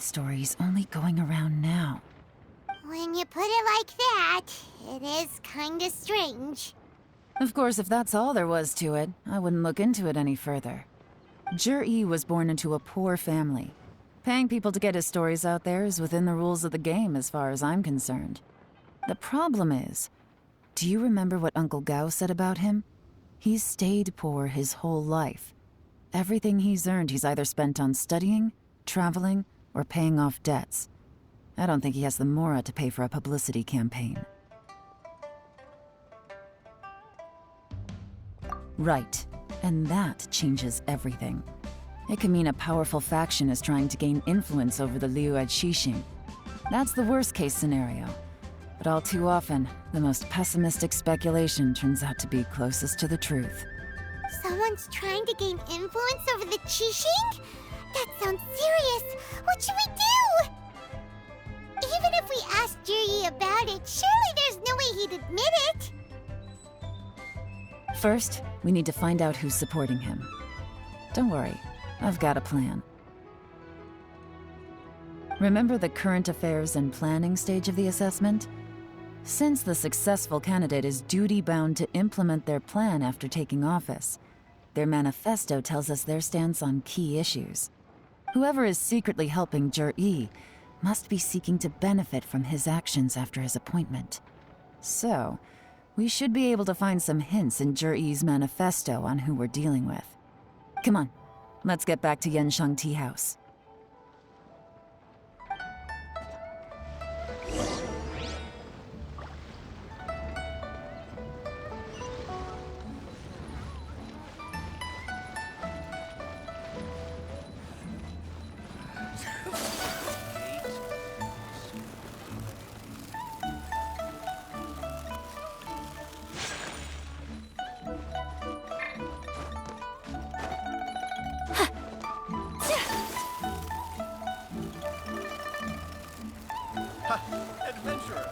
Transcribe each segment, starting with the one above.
stories only going around now. When you put it like that, it is kinda strange. Of course, if that's all there was to it, I wouldn't look into it any further. Jur-E was born into a poor family. Paying people to get his stories out there is within the rules of the game as far as I'm concerned. The problem is, do you remember what Uncle Gao said about him? He's stayed poor his whole life. Everything he's earned he's either spent on studying, traveling, or paying off debts. I don't think he has the mora to pay for a publicity campaign. Right, and that changes everything. It can mean a powerful faction is trying to gain influence over the Liu at Xixing. That's the worst-case scenario. But all too often, the most pessimistic speculation turns out to be closest to the truth. Someone's trying to gain influence over the Qixing? That sounds serious. What should we do? Even if we asked Jiri about it, surely there's no way he'd admit it. First, we need to find out who's supporting him. Don't worry, I've got a plan. Remember the current affairs and planning stage of the assessment? Since the successful candidate is duty-bound to implement their plan after taking office, their manifesto tells us their stance on key issues. Whoever is secretly helping Jur-E must be seeking to benefit from his actions after his appointment. So, we should be able to find some hints in Jur-E's manifesto on who we're dealing with. Come on, let's get back to Yanshang Tea House. Adventurer!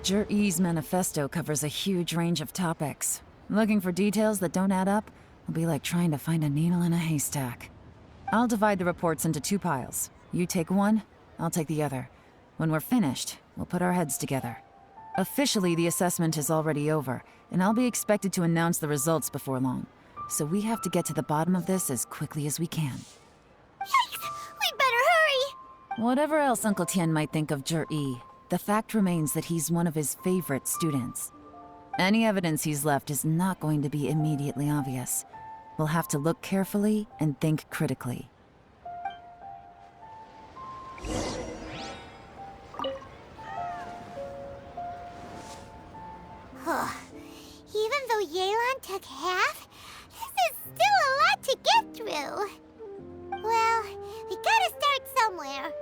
Jur-E's manifesto covers a huge range of topics. Looking for details that don't add up will be like trying to find a needle in a haystack. I'll divide the reports into 2 piles. You take one, I'll take the other. When we're finished, we'll put our heads together. Officially, the assessment is already over, and I'll be expected to announce the results before long. So we have to get to the bottom of this as quickly as we can. Yikes! We'd better hurry! Whatever else Uncle Tian might think of Jur-E, the fact remains that he's one of his favorite students. Any evidence he's left is not going to be immediately obvious. We'll have to look carefully and think critically. Even though Yelan took half, this is still a lot to get through. Well, we gotta start somewhere.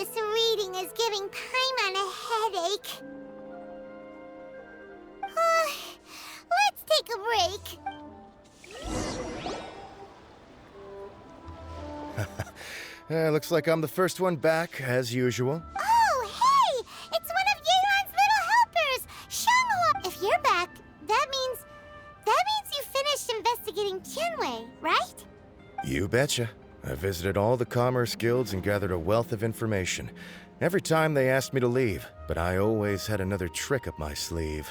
this reading is giving Paimon a headache. Let's take a break. Looks like I'm the first one back, as usual. Oh, hey! It's one of Yelan's little helpers, Shanghua. If you're back, that means you finished investigating Tianwei, right? You betcha. I visited all the commerce guilds and gathered a wealth of information. Every time they asked me to leave, but I always had another trick up my sleeve.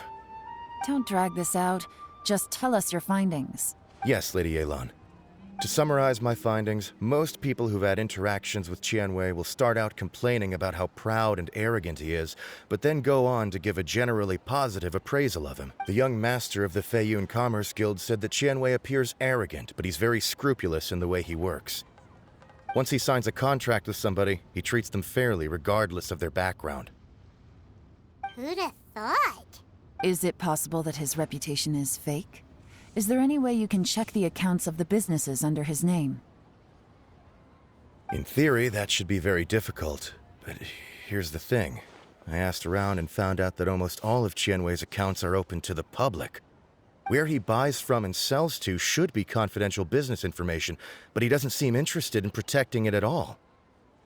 Don't drag this out. Just tell us your findings. Yes, Lady Yelan. To summarize my findings, most people who've had interactions with Tianwei will start out complaining about how proud and arrogant he is, but then go on to give a generally positive appraisal of him. The young master of the Feiyun Commerce Guild said that Tianwei appears arrogant, but he's very scrupulous in the way he works. Once he signs a contract with somebody, he treats them fairly regardless of their background. Who'd have thought? Is it possible that his reputation is fake? Is there any way you can check the accounts of the businesses under his name? In theory, that should be very difficult, but here's the thing. I asked around and found out that almost all of Tianwei's accounts are open to the public. Where he buys from and sells to should be confidential business information, but he doesn't seem interested in protecting it at all.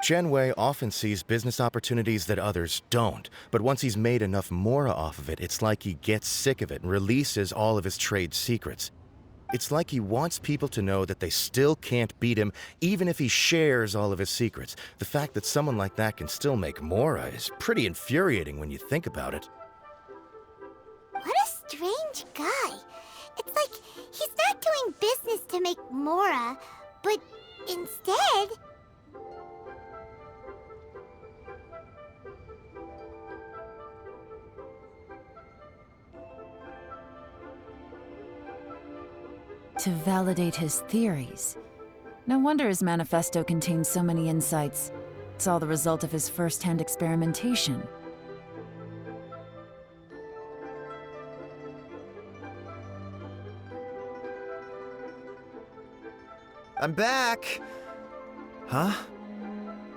Tianwei often sees business opportunities that others don't, but once he's made enough mora off of it, it's like he gets sick of it and releases all of his trade secrets. It's like he wants people to know that they still can't beat him, even if he shares all of his secrets. The fact that someone like that can still make mora is pretty infuriating when you think about it. What a strange guy. It's like he's not doing business to make mora, but instead... To validate his theories. No wonder his manifesto contains so many insights. It's all the result of his first-hand experimentation. I'm back! Huh?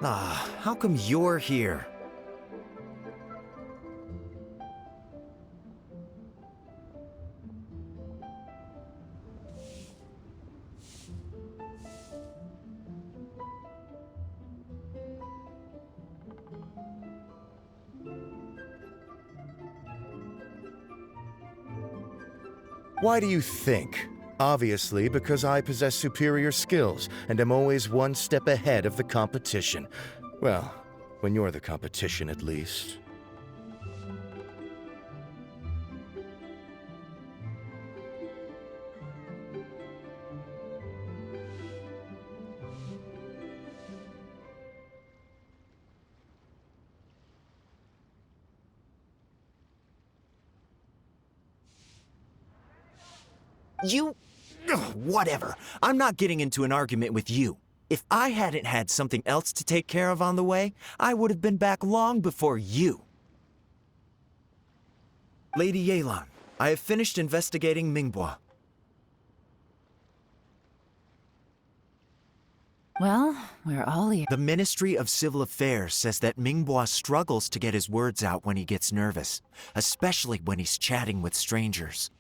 How come you're here? Why do you think? Obviously, because I possess superior skills and am always one step ahead of the competition. Well, when you're the competition, at least. Whatever. I'm not getting into an argument with you. If I hadn't had something else to take care of on the way, I would have been back long before you. Lady Yelan, I have finished investigating Mingbois. Well, we're all ears. The Ministry of Civil Affairs says that Mingbois struggles to get his words out when he gets nervous, especially when he's chatting with strangers.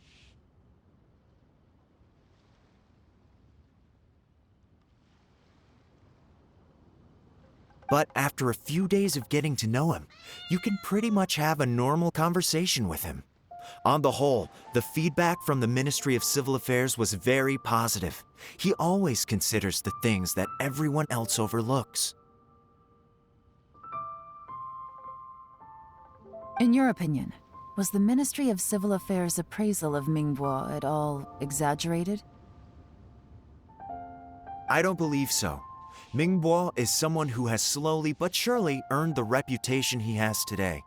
But after a few days of getting to know him, you can pretty much have a normal conversation with him. On the whole, the feedback from the Ministry of Civil Affairs was very positive. He always considers the things that everyone else overlooks. In your opinion, was the Ministry of Civil Affairs' appraisal of Mingbois at all exaggerated? I don't believe so. Mingbois is someone who has slowly but surely earned the reputation he has today.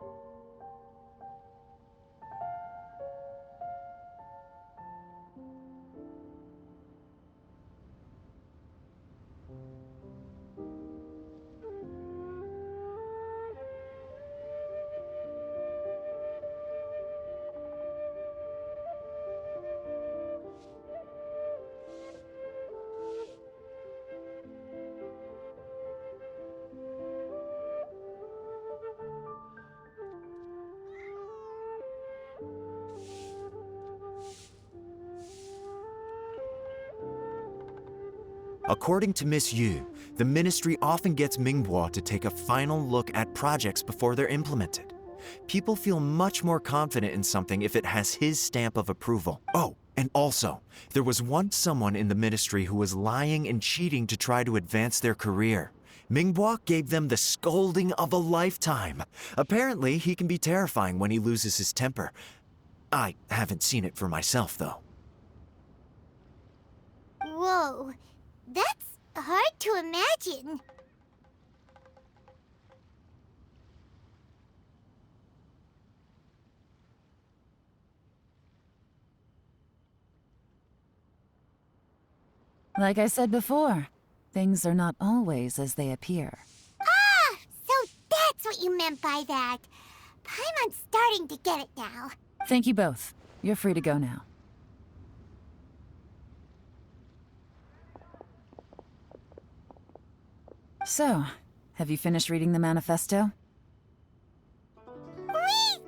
According to Miss Yu, the ministry often gets Mingbo to take a final look at projects before they're implemented. People feel much more confident in something if it has his stamp of approval. Oh, and also, there was once someone in the ministry who was lying and cheating to try to advance their career. Mingbo gave them the scolding of a lifetime. Apparently, he can be terrifying when he loses his temper. I haven't seen it for myself, though. Whoa, that's hard to imagine. Like I said before, things are not always as they appear. Ah, so that's what you meant by that. Paimon's starting to get it now. Thank you both. You're free to go now. So, have you finished reading the manifesto? We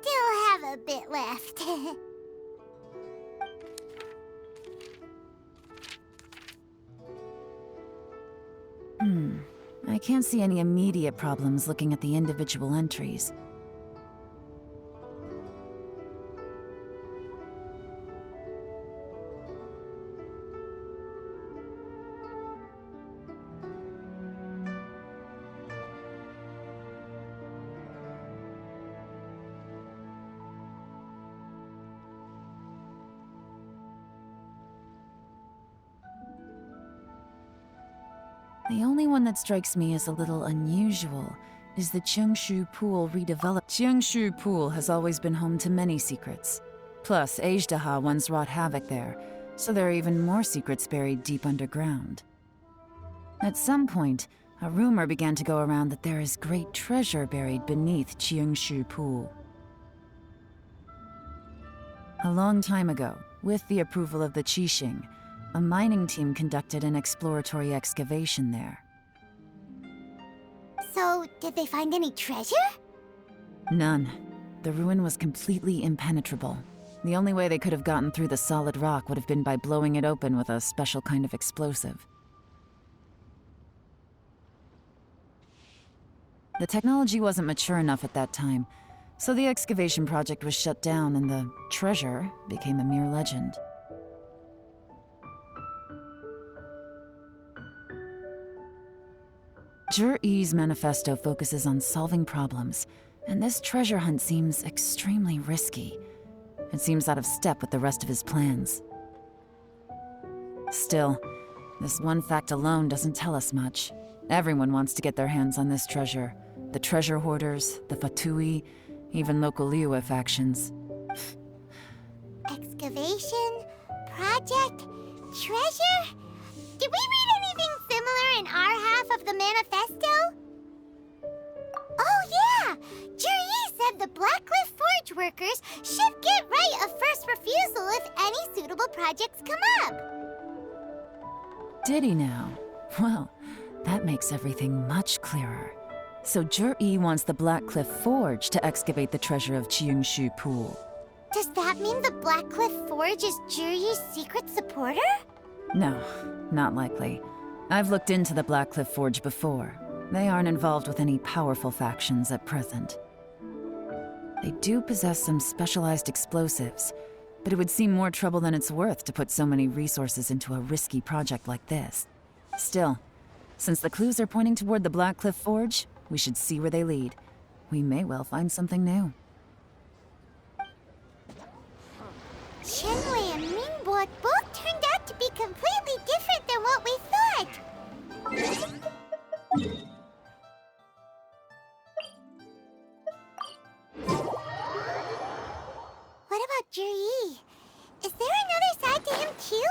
still have a bit left. I can't see any immediate problems looking at the individual entries. The only one that strikes me as a little unusual is the Cheongshu Pool redeveloped. Cheongshu Pool has always been home to many secrets. Plus, Ajdaha once wrought havoc there, so there are even more secrets buried deep underground. At some point, a rumor began to go around that there is great treasure buried beneath Cheongshu Pool. A long time ago, with the approval of the Qixing, a mining team conducted an exploratory excavation there. So, did they find any treasure? None. The ruin was completely impenetrable. The only way they could have gotten through the solid rock would have been by blowing it open with a special kind of explosive. The technology wasn't mature enough at that time, so the excavation project was shut down and the treasure became a mere legend. Jur-E's manifesto focuses on solving problems, and this treasure hunt seems extremely risky. It seems out of step with the rest of his plans. Still, this one fact alone doesn't tell us much. Everyone wants to get their hands on this treasure. The treasure hoarders, the Fatui, even local Liyue factions. Excavation? Project? Treasure? Did we read anything similar in our half of the manifesto? Oh yeah! Juri said the Blackcliff Forge workers should get right of first refusal if any suitable projects come up. Did he now? Well, that makes everything much clearer. So Jur-E wants the Blackcliff Forge to excavate the treasure of Cheongshu Pool. Does that mean the Blackcliff Forge is Juri's secret supporter? No, not likely. I've looked into the Blackcliff Forge before. They aren't involved with any powerful factions at present. They do possess some specialized explosives, but it would seem more trouble than it's worth to put so many resources into a risky project like this. Still, since the clues are pointing toward the Blackcliff Forge, we should see where they lead. We may well find something new. Shenwei and Mingbok both turned out to be completely different than what we thought. What about Juri? Is there another side to him too?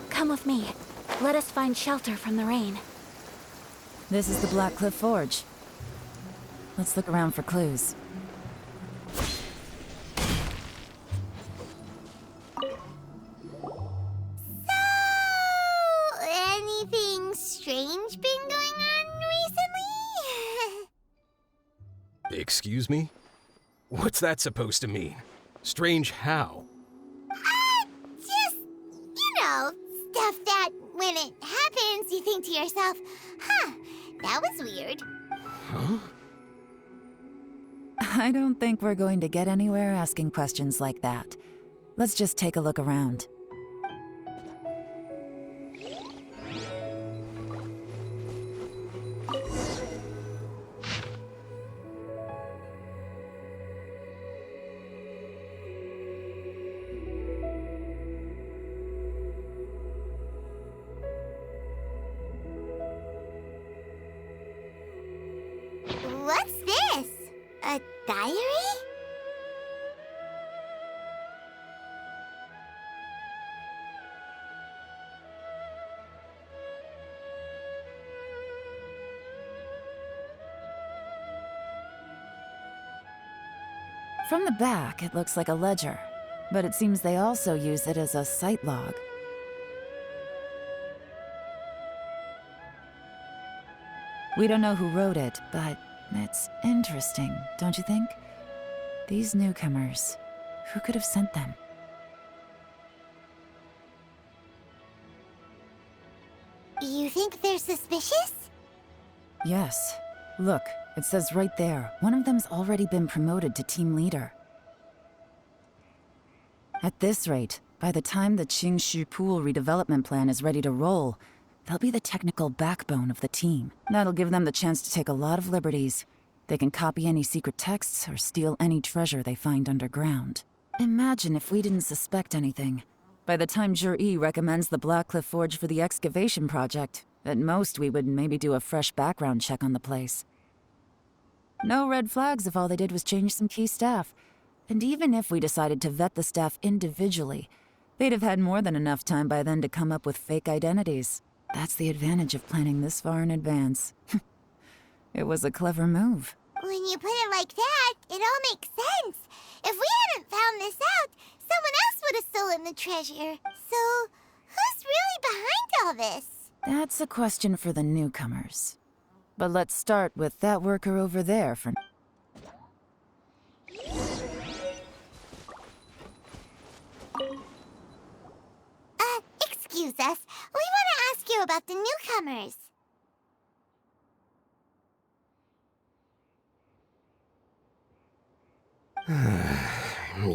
Come with me. Let us find shelter from the rain. This is the Blackcliff Forge. Let's look around for clues. So, anything strange been going on recently? Excuse me? What's that supposed to mean? Strange how? Just, stuff that when it happens, you think to yourself, huh, that was weird. Huh? I don't think we're going to get anywhere asking questions like that. Let's just take a look around. What's this? A diary? From the back, it looks like a ledger, but it seems they also use it as a site log. We don't know who wrote it, but it's interesting, don't you think? These newcomers, who could have sent them? You think they're suspicious? Yes. Look, it says right there, one of them's already been promoted to team leader. At this rate, by the time the Qingshu Pool redevelopment plan is ready to roll, they'll be the technical backbone of the team. That'll give them the chance to take a lot of liberties. They can copy any secret texts or steal any treasure they find underground. Imagine if we didn't suspect anything. By the time Jur-E recommends the Blackcliff Forge for the excavation project, at most we would maybe do a fresh background check on the place. No red flags if all they did was change some key staff. And even if we decided to vet the staff individually, they'd have had more than enough time by then to come up with fake identities. That's the advantage of planning this far in advance. It was a clever move. When you put it like that, it all makes sense. If we hadn't found this out, someone else would have stolen the treasure. So, who's really behind all this? That's a question for the newcomers. But let's start with that worker over there for... Excuse us. We want to ask you about the newcomers.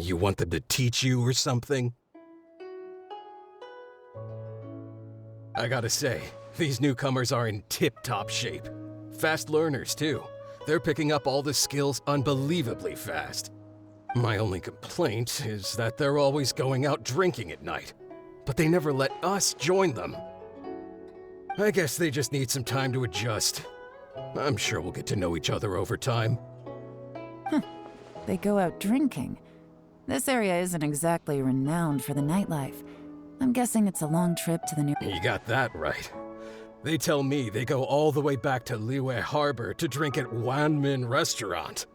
You want them to teach you or something? I gotta say, these newcomers are in tip-top shape. Fast learners, too. They're picking up all the skills unbelievably fast. My only complaint is that they're always going out drinking at night, but they never let us join them. I guess they just need some time to adjust. I'm sure we'll get to know each other over time. They go out drinking. This area isn't exactly renowned for the nightlife. I'm guessing it's a long trip to the near... You got that right. They tell me they go all the way back to Liyue Harbor to drink at Wanmin Restaurant.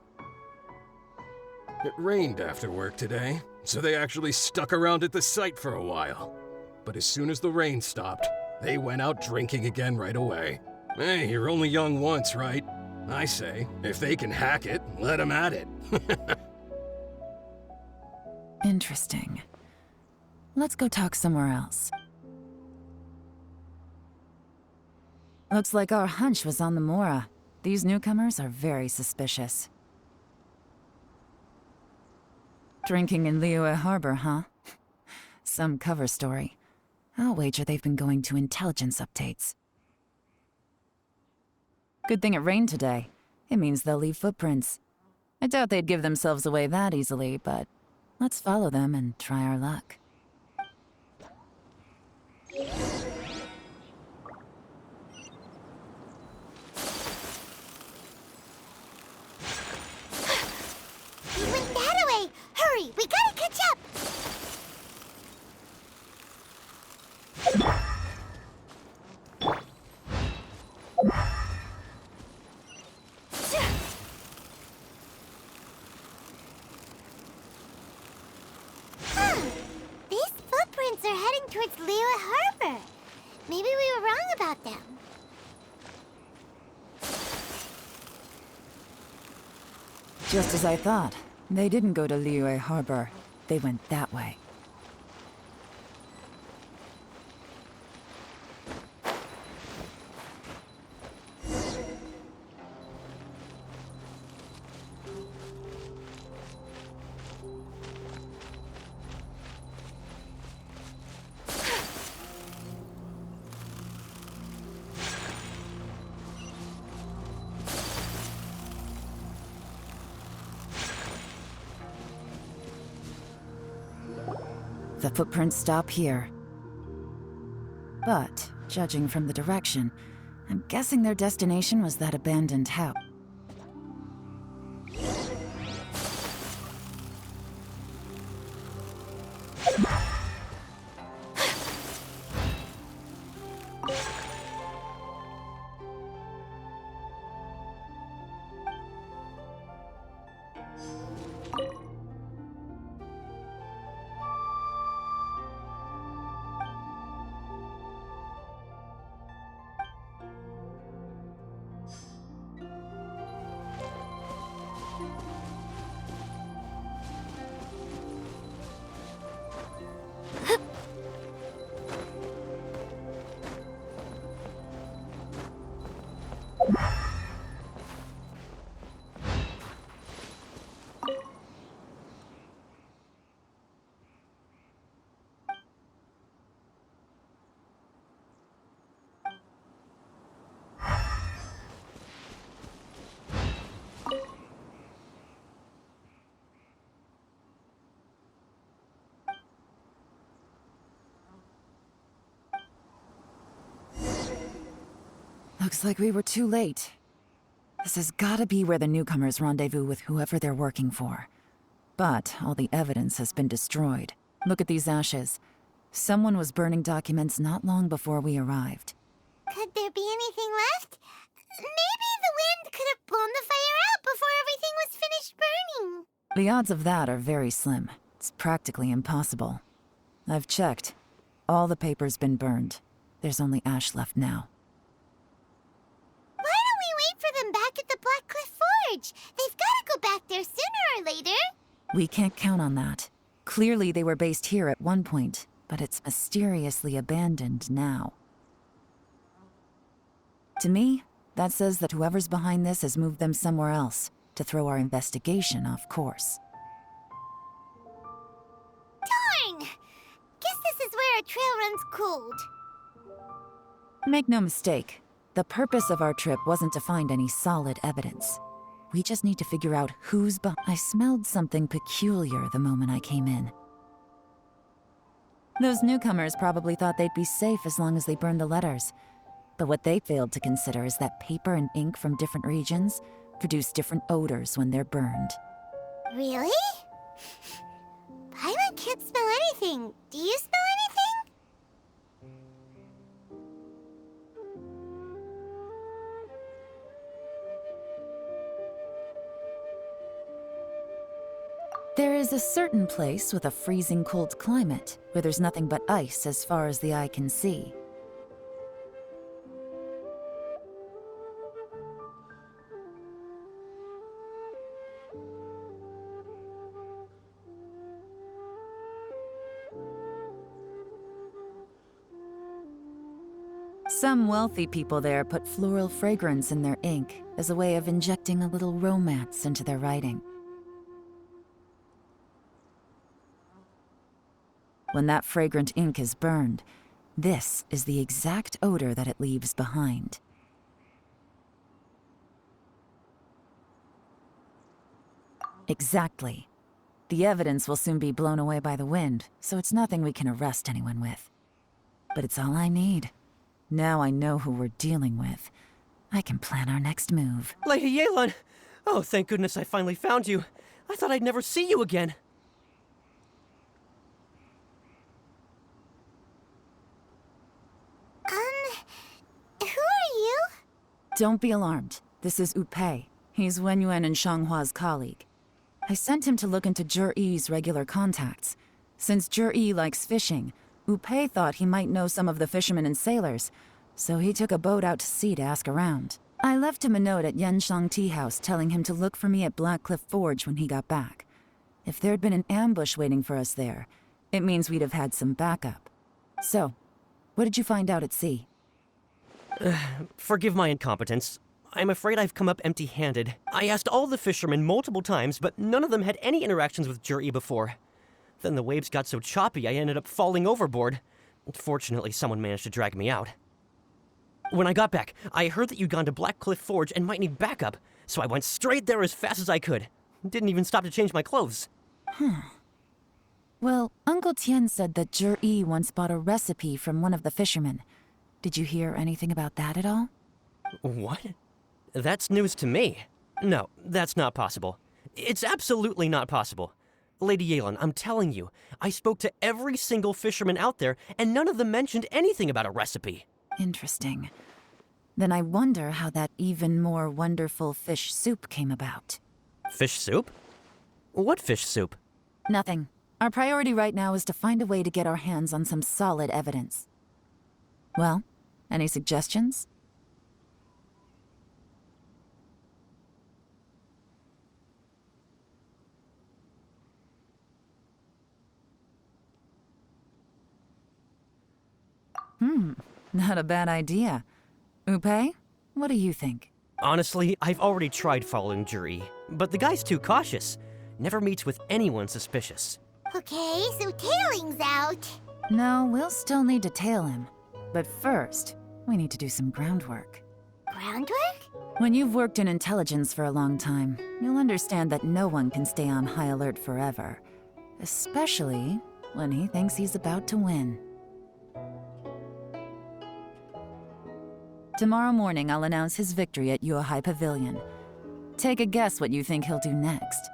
It rained after work today, so they actually stuck around at the site for a while. But as soon as the rain stopped, they went out drinking again right away. Hey, you're only young once, right? I say, if they can hack it, let them at it. Interesting. Let's go talk somewhere else. Looks like our hunch was on the Mora. These newcomers are very suspicious. Drinking in Liyue Harbor, huh? Some cover story. I'll wager they've been going to intelligence updates. Good thing it rained today. It means they'll leave footprints. I doubt they'd give themselves away that easily, but let's follow them and try our luck. He went that way! Hurry, we gotta catch up! These footprints are heading towards Liyue Harbor. Maybe we were wrong about them. Just as I thought. They didn't go to Liyue Harbor. They went that way. The footprints stop here. But, judging from the direction, I'm guessing their destination was that abandoned house. Looks like we were too late. This has gotta be where the newcomers rendezvous with whoever they're working for. But all the evidence has been destroyed. Look at these ashes. Someone was burning documents not long before we arrived. Could there be anything left? Maybe the wind could have blown the fire out before everything was finished burning. The odds of that are very slim. It's practically impossible. I've checked. All the paper's been burned. There's only ash left now. Why don't we wait for them back at the Black Cliff Forge? They've got to go back there sooner or later. We can't count on that. Clearly they were based here at one point, but it's mysteriously abandoned now. To me, that says that whoever's behind this has moved them somewhere else to throw our investigation off course. Darn! Guess this is where a trail runs cold. Make no mistake, the purpose of our trip wasn't to find any solid evidence. We just need to figure out who's I smelled something peculiar the moment I came in. Those newcomers probably thought they'd be safe as long as they burned the letters. But what they failed to consider is that paper and ink from different regions produce different odors when they're burned. Really? Paimon can't smell anything. Do you smell anything? There is a certain place with a freezing cold climate where there's nothing but ice as far as the eye can see. Some wealthy people there put floral fragrance in their ink as a way of injecting a little romance into their writing. When that fragrant ink is burned, this is the exact odor that it leaves behind. Exactly. The evidence will soon be blown away by the wind, so it's nothing we can arrest anyone with. But it's all I need. Now I know who we're dealing with. I can plan our next move. Lady Yelan! Oh, thank goodness I finally found you. I thought I'd never see you again. Who are you? Don't be alarmed. This is Upei. He's Wenyuan and Shanghua's colleague. I sent him to look into Zhi-Yi's regular contacts. Since Zhi-Yi likes fishing, Upei thought he might know some of the fishermen and sailors, so he took a boat out to sea to ask around. I left him a note at Yanshang Tea House telling him to look for me at Blackcliff Forge when he got back. If there'd been an ambush waiting for us there, it means we'd have had some backup. So, what did you find out at sea? Forgive my incompetence. I'm afraid I've come up empty-handed. I asked all the fishermen multiple times, but none of them had any interactions with Jur-E before. Then the waves got so choppy I ended up falling overboard. Fortunately, someone managed to drag me out. When I got back, I heard that you'd gone to Blackcliff Forge and might need backup, so I went straight there as fast as I could. Didn't even stop to change my clothes. Well, Uncle Tien said that Jur-E once bought a recipe from one of the fishermen. Did you hear anything about that at all? What? That's news to me. No, that's not possible. It's absolutely not possible. Lady Yalen, I'm telling you, I spoke to every single fisherman out there, and none of them mentioned anything about a recipe. Interesting. Then I wonder how that even more wonderful fish soup came about. Fish soup? What fish soup? Nothing. Our priority right now is to find a way to get our hands on some solid evidence. Well, any suggestions? Not a bad idea. Upe, what do you think? Honestly, I've already tried following Jur-E, but the guy's too cautious. Never meets with anyone suspicious. Okay, so tailing's out. No, we'll still need to tail him. But first, we need to do some groundwork. Groundwork? When you've worked in intelligence for a long time, you'll understand that no one can stay on high alert forever. Especially when he thinks he's about to win. Tomorrow morning, I'll announce his victory at Yuehai Pavilion. Take a guess what you think he'll do next.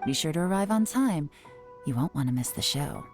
Be sure to arrive on time. You won't want to miss the show.